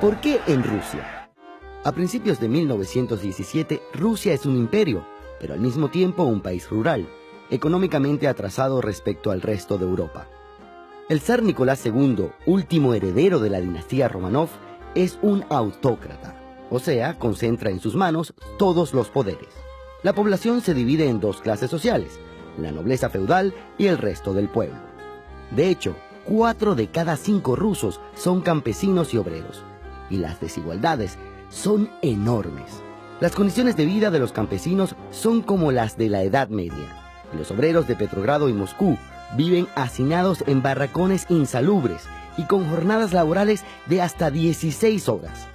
¿Por qué en Rusia? A principios de 1917, Rusia es un imperio, pero al mismo tiempo un país rural, económicamente atrasado respecto al resto de Europa. El zar Nicolás II, último heredero de la dinastía Romanov, es un autócrata, o sea, concentra en sus manos todos los poderes. La población se divide en dos clases sociales, la nobleza feudal y el resto del pueblo. De hecho, 4 de cada 5 rusos son campesinos y obreros, y las desigualdades son enormes. Las condiciones de vida de los campesinos son como las de la Edad Media, y los obreros de Petrogrado y Moscú viven hacinados en barracones insalubres y con jornadas laborales de hasta 16 horas.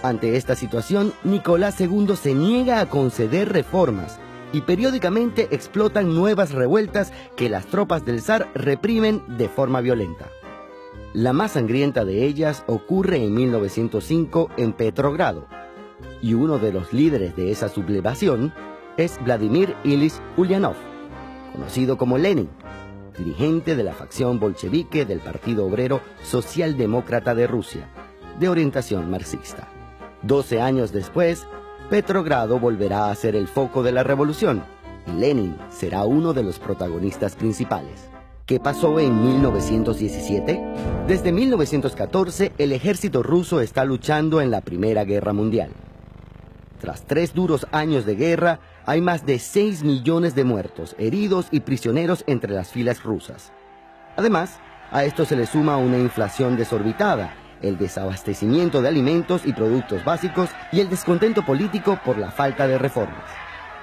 Ante esta situación, Nicolás II se niega a conceder reformas y periódicamente explotan nuevas revueltas que las tropas del zar reprimen de forma violenta. La más sangrienta de ellas ocurre en 1905 en Petrogrado, y uno de los líderes de esa sublevación es Vladimir Ilich Ulyanov, conocido como Lenin, dirigente de la facción bolchevique del Partido Obrero Socialdemócrata de Rusia, de orientación marxista. 12 años después, Petrogrado volverá a ser el foco de la revolución, y Lenin será uno de los protagonistas principales. ¿Qué pasó en 1917? Desde 1914, el ejército ruso está luchando en la Primera Guerra Mundial. Tras 3 duros años de guerra, hay más de 6 millones de muertos, heridos y prisioneros entre las filas rusas. Además, a esto se le suma una inflación desorbitada, el desabastecimiento de alimentos y productos básicos y el descontento político por la falta de reformas.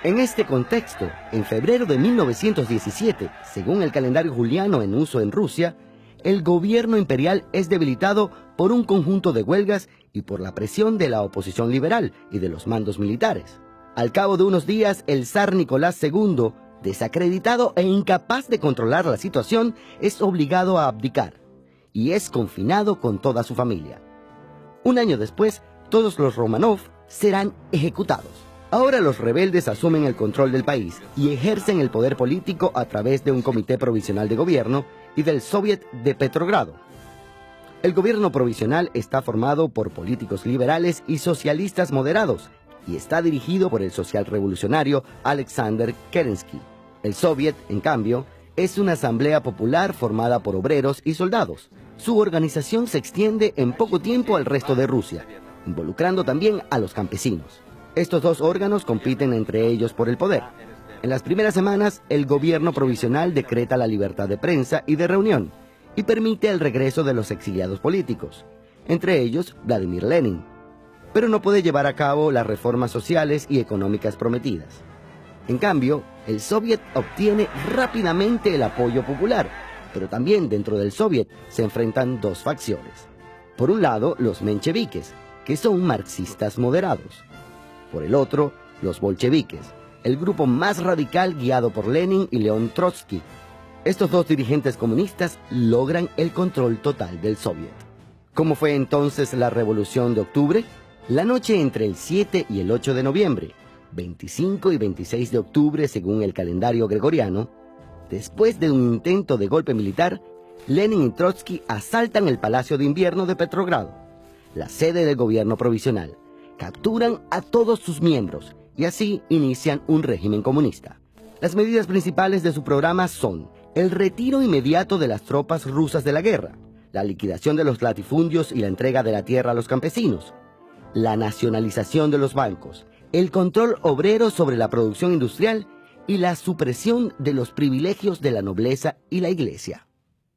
En este contexto, en febrero de 1917, según el calendario juliano en uso en Rusia, el gobierno imperial es debilitado por un conjunto de huelgas y por la presión de la oposición liberal y de los mandos militares. Al cabo de unos días, el zar Nicolás II, desacreditado e incapaz de controlar la situación, es obligado a abdicar y es confinado con toda su familia. Un año después, todos los Romanov serán ejecutados. Ahora los rebeldes asumen el control del país y ejercen el poder político a través de un comité provisional de gobierno y del Soviet de Petrogrado. El gobierno provisional está formado por políticos liberales y socialistas moderados y está dirigido por el socialrevolucionario Alexander Kerensky. El Soviet, en cambio, es una asamblea popular formada por obreros y soldados. Su organización se extiende en poco tiempo al resto de Rusia, involucrando también a los campesinos. Estos dos órganos compiten entre ellos por el poder. En las primeras semanas, el gobierno provisional decreta la libertad de prensa y de reunión y permite el regreso de los exiliados políticos, entre ellos Vladimir Lenin, pero no puede llevar a cabo las reformas sociales y económicas prometidas. En cambio, el Soviet obtiene rápidamente el apoyo popular, pero también dentro del Soviet se enfrentan dos facciones. Por un lado, los mencheviques, que son marxistas moderados. Por el otro, los bolcheviques, el grupo más radical guiado por Lenin y León Trotsky. Estos dos dirigentes comunistas logran el control total del Soviet. ¿Cómo fue entonces la Revolución de Octubre? La noche entre el 7 y el 8 de noviembre, 25 y 26 de octubre según el calendario gregoriano, después de un intento de golpe militar, Lenin y Trotsky asaltan el Palacio de Invierno de Petrogrado, la sede del gobierno provisional, capturan a todos sus miembros y así inician un régimen comunista. Las medidas principales de su programa son el retiro inmediato de las tropas rusas de la guerra, la liquidación de los latifundios y la entrega de la tierra a los campesinos, la nacionalización de los bancos, el control obrero sobre la producción industrial y la supresión de los privilegios de la nobleza y la iglesia.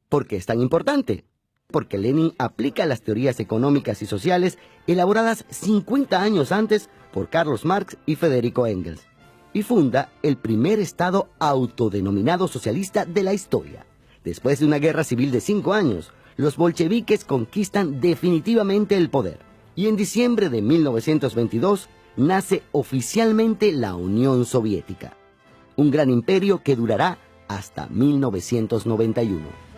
¿Por qué es tan importante? Porque Lenin aplica las teorías económicas y sociales elaboradas 50 años antes por Carlos Marx y Federico Engels, y funda el primer Estado autodenominado socialista de la historia. Después de una guerra civil de 5 años, los bolcheviques conquistan definitivamente el poder, y en diciembre de 1922 nace oficialmente la Unión Soviética, un gran imperio que durará hasta 1991.